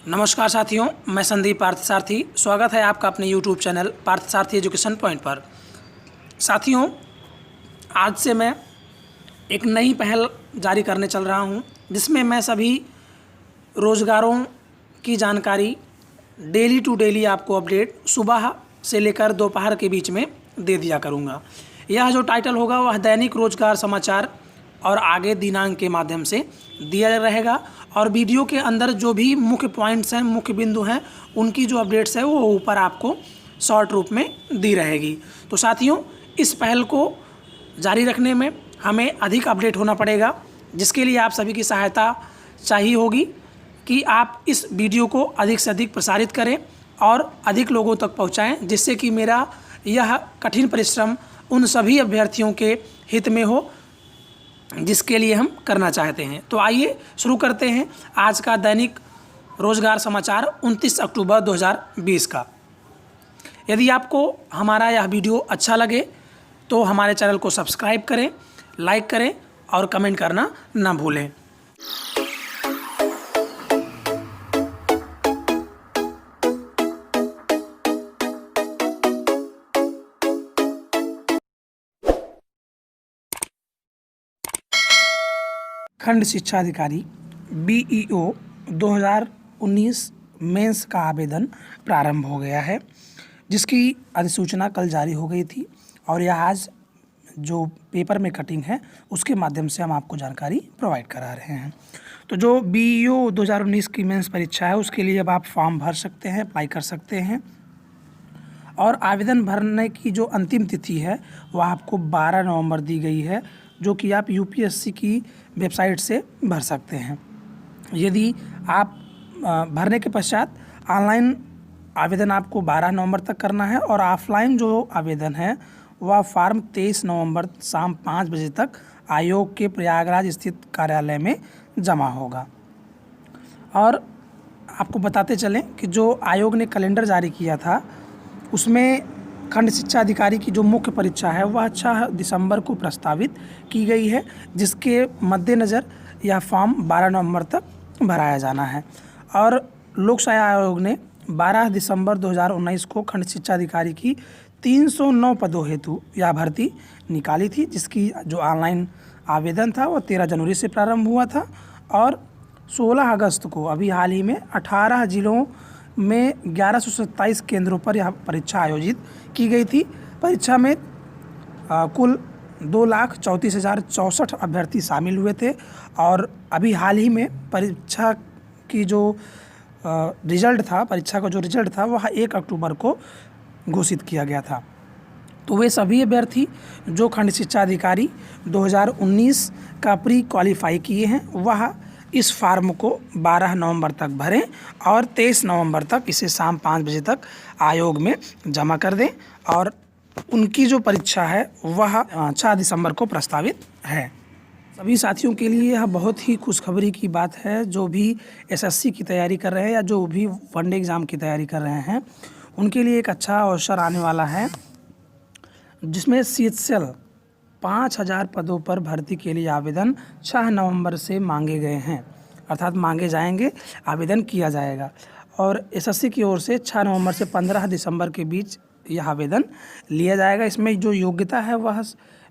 नमस्कार साथियों, मैं संदीप पार्थसारथी। स्वागत है आपका अपने YouTube channel Parthasarathi education point पर। साथियों, आज से मैं एक नई पहल जारी करने चल रहा हूं, जिसमें मैं सभी रोज़गारों की जानकारी डेली टू डेली आपको अपडेट सुबह से लेकर दोपहर के बीच में दे दिया करूंगा। यह जो टाइटल होगा वह दैनिक रोजगार समाचार और आगे दिनांक के माध्यम से दिया रहेगा, और वीडियो के अंदर जो भी मुख्य पॉइंट्स हैं, मुख्य बिंदु हैं, उनकी जो अपडेट्स है वो ऊपर आपको शॉर्ट रूप में दी रहेगी। तो साथियों, इस पहल को जारी रखने में हमें अधिक अपडेट होना पड़ेगा, जिसके लिए आप सभी की सहायता चाहिए होगी कि आप इस वीडियो को अधिक से अधिक प्रसारित करें और अधिक लोगों तक पहुंचाएं, जिससे कि मेरा यह कठिन परिश्रम उन सभी अभ्यर्थियों के हित में हो जिसके लिए हम करना चाहते हैं। तो आइए शुरू करते हैं आज का दैनिक रोजगार समाचार 29 अक्टूबर 2020 का। यदि आपको हमारा यह वीडियो अच्छा लगे तो हमारे चैनल को सब्सक्राइब करें, लाइक करें और कमेंट करना ना भूलें। खंड शिक्षा अधिकारी BEO 2019 मेंस का आवेदन प्रारंभ हो गया है, जिसकी अधिसूचना कल जारी हो गई थी, और यह आज जो पेपर में कटिंग है उसके माध्यम से हम आपको जानकारी प्रोवाइड करा रहे हैं। तो जो BEO 2019 की मेंस परीक्षा है उसके लिए अब आप फॉर्म भर सकते हैं, अप्लाई कर सकते हैं, और आवेदन भरने की जो अंतिम तिथि है वह आपको 12 नवंबर दी गई है, जो कि आप UPSC की वेबसाइट से भर सकते हैं। यदि आप भरने के पश्चात ऑनलाइन आवेदन आपको 12 नवंबर तक करना है, और ऑफलाइन जो आवेदन है वह फॉर्म 23 नवंबर शाम 5 बजे तक आयोग के प्रयागराज स्थित कार्यालय में जमा होगा। और आपको बताते चलें कि जो आयोग ने कैलेंडर जारी किया था उसमें खंड शिक्षा अधिकारी की जो मुख्य परीक्षा है वह 6 दिसंबर को प्रस्तावित की गई है, जिसके मद्देनज़र यह फॉर्म 12 नवंबर तक भराया जाना है। और लोक सेवा आयोग ने 12 दिसंबर 2019 को खंड शिक्षा अधिकारी की 309 पदों हेतु यह भर्ती निकाली थी, जिसकी जो ऑनलाइन आवेदन था वह 13 जनवरी से प्रारंभ हुआ था, और 16 अगस्त को अभी हाल ही में 18 जिलों में 1127 केंद्रों पर यह परीक्षा आयोजित की गई थी। परीक्षा में कुल 2,34,064 अभ्यर्थी शामिल हुए थे, और अभी हाल ही में परीक्षा की जो रिजल्ट था, परीक्षा का जो रिजल्ट था वह 1 अक्टूबर को घोषित किया गया था। तो वे सभी अभ्यर्थी जो खंड शिक्षा अधिकारी 2019 का प्री क्वालिफाई किए हैं वह इस फार्म को 12 नवंबर तक भरें और 23 नवंबर तक इसे शाम 5 बजे तक आयोग में जमा कर दें, और उनकी जो परीक्षा है वह 6 दिसंबर को प्रस्तावित है। सभी साथियों के लिए यह बहुत ही खुशखबरी की बात है। जो भी SSC की तैयारी कर रहे हैं या जो भी वनडे एग्ज़ाम की तैयारी कर रहे हैं उनके लिए एक अच्छा अवसर आने वाला है, जिसमें CHL 5,000 पदों पर भर्ती के लिए आवेदन 6 नवंबर से मांगे गए हैं, अर्थात मांगे जाएंगे, आवेदन किया जाएगा। और SSC की ओर से 6 नवंबर से 15 दिसंबर के बीच यह आवेदन लिया जाएगा। इसमें जो योग्यता है वह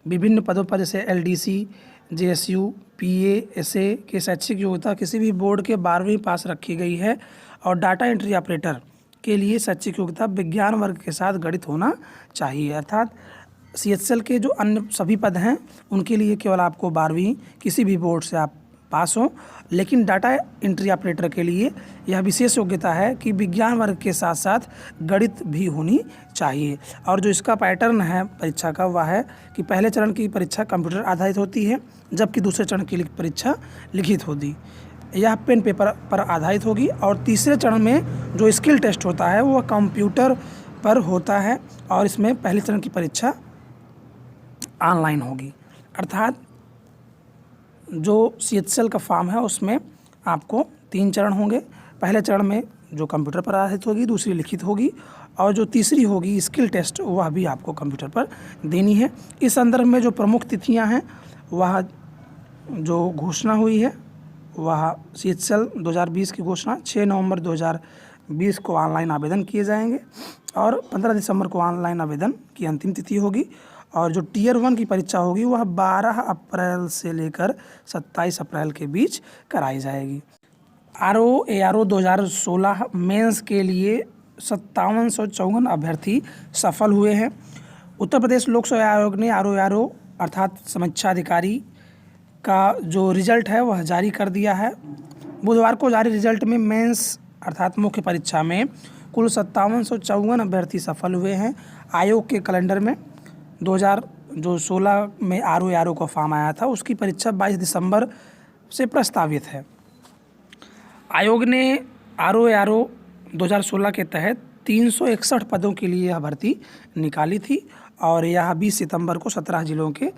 विभिन्न पदों पर जैसे LDC, JSU, PA, SA के शैक्षिक योग्यता किसी भी बोर्ड के 12वीं पास रखी गई है, और डाटा एंट्री ऑपरेटर के लिए शैक्षिक योग्यता विज्ञान वर्ग के साथ गणित होना चाहिए। अर्थात CHL के जो अन्य सभी पद हैं उनके लिए केवल आपको 12वीं किसी भी बोर्ड से आप पास हों, लेकिन डाटा एंट्री ऑपरेटर के लिए यह विशेष योग्यता है कि विज्ञान वर्ग के साथ साथ गणित भी होनी चाहिए। और जो इसका पैटर्न है परीक्षा का वह है कि पहले चरण की परीक्षा कंप्यूटर आधारित होती है, जबकि दूसरे चरण की परीक्षा लिखित होगी, यह पेन पेपर पर आधारित होगी, और तीसरे चरण में जो स्किल टेस्ट होता है वह कंप्यूटर पर होता है, और इसमें पहले चरण की परीक्षा ऑनलाइन होगी। अर्थात जो CHL का फॉर्म है उसमें आपको 3 चरण होंगे। पहले चरण में जो कंप्यूटर पर आधारित होगी, दूसरी लिखित होगी, और जो तीसरी होगी स्किल टेस्ट वह भी आपको कंप्यूटर पर देनी है। इस संदर्भ में जो प्रमुख तिथियां हैं वह जो घोषणा हुई है वह CHL 2020 की घोषणा 6 नवंबर 2020 को ऑनलाइन आवेदन किए जाएंगे और 15 दिसंबर को ऑनलाइन आवेदन की अंतिम तिथि होगी। और जो Tier 1 की परीक्षा होगी वह 12 अप्रैल से लेकर 27 अप्रैल के बीच कराई जाएगी। RO-ARO 2016 मेंस के लिए 5754 अभ्यर्थी सफल हुए हैं। उत्तर प्रदेश लोक सेवा आयोग ने RO-ARO अर्थात समीक्षा अधिकारी का जो रिजल्ट है वह जारी कर दिया है। बुधवार को जारी रिजल्ट में मेंस अर्थात मुख्य परीक्षा में कुल 5754 अभ्यर्थी सफल हुए हैं। आयोग के कैलेंडर में 2016 में RO-ARO का फॉर्म आया था, उसकी परीक्षा 22 दिसंबर से प्रस्तावित है। आयोग ने RO-ARO 2016 के तहत 361 पदों के लिए यह भर्ती निकाली थी और यह 20 सितंबर को 17 जिलों के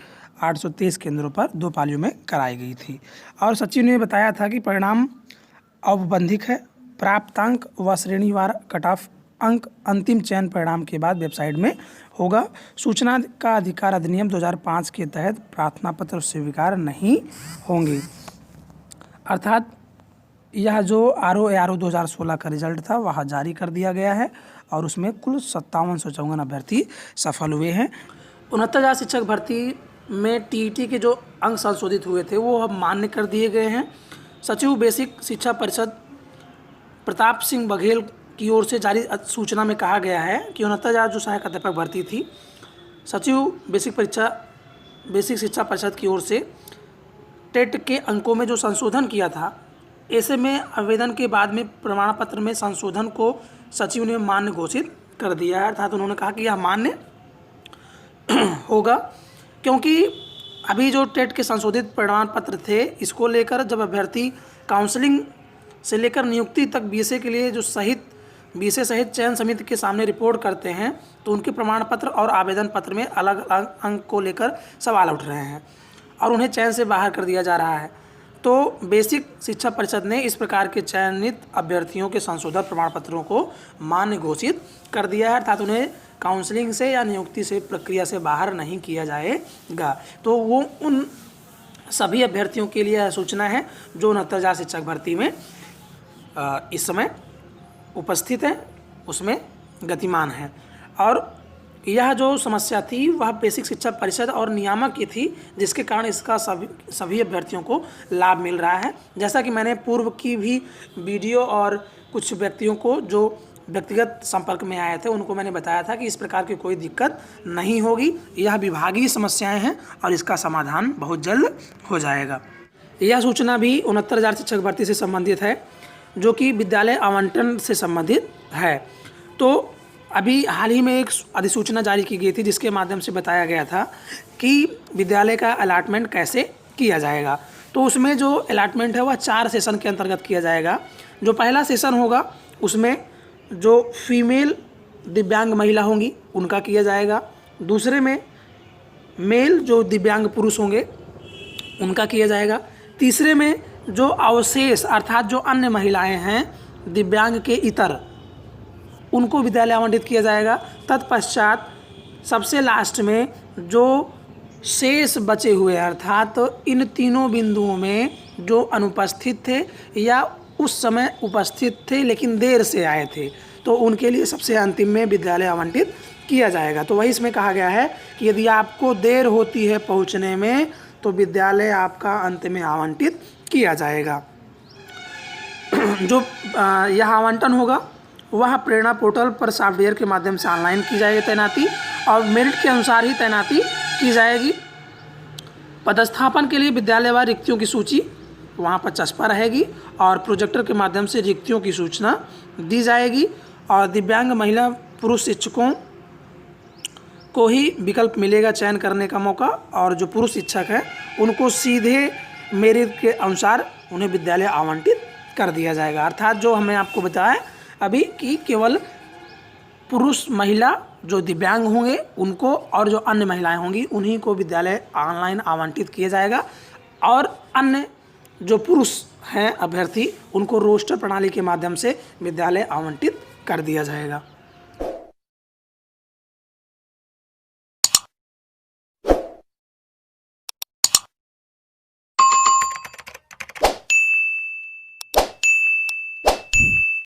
823 केंद्रों पर 2 पालियों में कराई गई थी। और सचिव ने बताया था कि परिणाम औपबंधिक है। प्राप्त अंक व श्रेणीवार कट ऑफ अंक अंतिम चयन परिणाम के बाद वेबसाइट में होगा। सूचना का अधिकार अधिनियम 2005 के तहत प्रार्थना पत्र स्वीकार नहीं होंगे। अर्थात यह जो RO-ARO 2016 का रिजल्ट था वह जारी कर दिया गया है और उसमें कुल 5754 अभ्यर्थी सफल हुए हैं। 69,000 शिक्षक भर्ती में TET के जो अंक संशोधित हुए थे वो अब मान्य कर दिए गए हैं। सचिव बेसिक शिक्षा परिषद प्रताप सिंह बघेल की ओर से जारी सूचना में कहा गया है कि 69,000 जो सहायक अध्यापक भर्ती थी, सचिव बेसिक शिक्षा परिषद की ओर से टेट के अंकों में जो संशोधन किया था, ऐसे में आवेदन के बाद में प्रमाण पत्र में संशोधन को सचिव ने मान्य घोषित कर दिया है। अर्थात उन्होंने कहा कि यह मान्य होगा, क्योंकि अभी जो टेट के संशोधित प्रमाण पत्र थे इसको लेकर जब अभ्यर्थी काउंसलिंग से लेकर नियुक्ति तक बीएसए के लिए जो बीएसए सहित चयन समिति के सामने रिपोर्ट करते हैं तो उनके प्रमाण पत्र और आवेदन पत्र में अलग अलग अंक को लेकर सवाल उठ रहे हैं और उन्हें चयन से बाहर कर दिया जा रहा है। तो बेसिक शिक्षा परिषद ने इस प्रकार के चयनित अभ्यर्थियों के संशोधित प्रमाण पत्रों को मान्य घोषित कर दिया है। अर्थात उन्हें काउंसलिंग से या नियुक्ति से प्रक्रिया से बाहर नहीं किया जाएगा। तो वो उन सभी अभ्यर्थियों के लिए सूचना है जो 69,000 शिक्षक भर्ती में इस समय उपस्थित हैं, उसमें गतिमान है। और यह जो समस्या थी वह बेसिक शिक्षा परिषद और नियामक की थी, जिसके कारण इसका सभी अभ्यर्थियों को लाभ मिल रहा है। जैसा कि मैंने पूर्व की भी वीडियो और कुछ व्यक्तियों को जो व्यक्तिगत संपर्क में आए थे उनको मैंने बताया था कि इस प्रकार की कोई दिक्कत नहीं होगी, यह विभागीय समस्याएं हैं और इसका समाधान बहुत जल्द हो जाएगा। यह सूचना भी 69,000 शिक्षक भर्ती से संबंधित है जो कि विद्यालय आवंटन से संबंधित है। तो अभी हाल ही में एक अधिसूचना जारी की गई थी जिसके माध्यम से बताया गया था कि विद्यालय का अलॉटमेंट कैसे किया जाएगा। तो उसमें जो अलॉटमेंट है वह 4 सेशन के अंतर्गत किया जाएगा। जो पहला सेशन होगा उसमें जो फीमेल दिव्यांग महिला होंगी उनका किया जाएगा। दूसरे में मेल जो दिव्यांग पुरुष होंगे उनका किया जाएगा। तीसरे में जो अवशेष अर्थात जो अन्य महिलाएं हैं दिव्यांग के इतर, उनको विद्यालय आवंटित किया जाएगा। तत्पश्चात सबसे लास्ट में जो शेष बचे हुए अर्थात इन तीनों बिंदुओं में जो अनुपस्थित थे या उस समय उपस्थित थे लेकिन देर से आए थे, तो उनके लिए सबसे अंतिम में विद्यालय आवंटित किया जाएगा। तो वही इसमें कहा गया है कि यदि आपको देर होती है पहुंचने में तो विद्यालय आपका अंत में आवंटित किया जाएगा। जो यह आवंटन होगा वह प्रेरणा पोर्टल पर सॉफ्टवेयर के माध्यम से ऑनलाइन की जाएगी तैनाती और मेरिट के अनुसार ही तैनाती की जाएगी। पदस्थापन के लिए विद्यालयवार रिक्तियों की सूची वहाँ पर चस्पा रहेगी और प्रोजेक्टर के माध्यम से रिक्तियों की सूचना दी जाएगी और दिव्यांग महिला पुरुष शिक्षकों को ही विकल्प मिलेगा चयन करने का मौका और जो पुरुष शिक्षक हैं उनको सीधे मेरिट के अनुसार उन्हें विद्यालय आवंटित कर दिया जाएगा। अर्थात जो हमने आपको बताया अभी कि केवल पुरुष महिला जो दिव्यांग होंगे उनको और जो अन्य महिलाएं होंगी उन्हीं को विद्यालय ऑनलाइन आवंटित किया जाएगा और अन्य जो पुरुष हैं अभ्यर्थी उनको रोस्टर प्रणाली के माध्यम से विद्यालय आवंटित कर दिया जाएगा।